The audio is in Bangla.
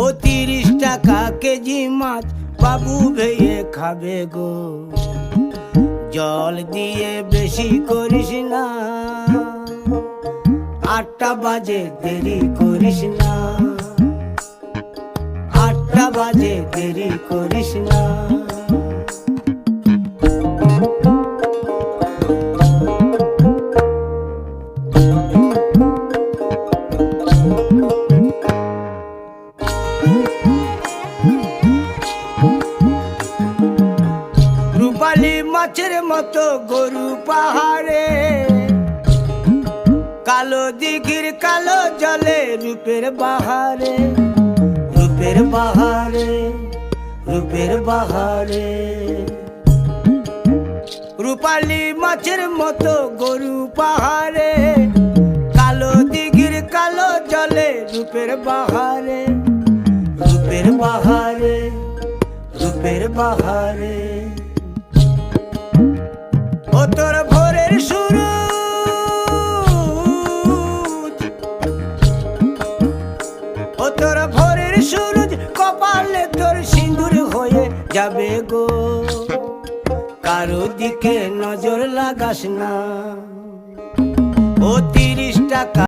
ও 30 টাকা কেজি মাছ বাবু ভেয়ে খাবে গো। জল দিয়ে বেশি করিস না, 8টা বাজে দেরি করিস না, 8টা বাজে দেরি করিস না। রূপালী মাছের মতো গরু পাহাড়ে, কালো দিঘির কালো জলে রূপের বাহারে, রূপের বাহারে, রূপের বাহারে। রূপালী মাছের মতো গরু পাহাড়ে, কালো দিঘির কালো জলে রূপের বাহারে, রূপের বাহারে, রূপের বাহারে। ও তোর ভোরের সুরুজ, ও তোর ভোরের সুরুজ কপালে তোর সিঁদুর হয়ে যাবে গো। কারো দিকে নজর লাগাস না, ও 30 টাকা।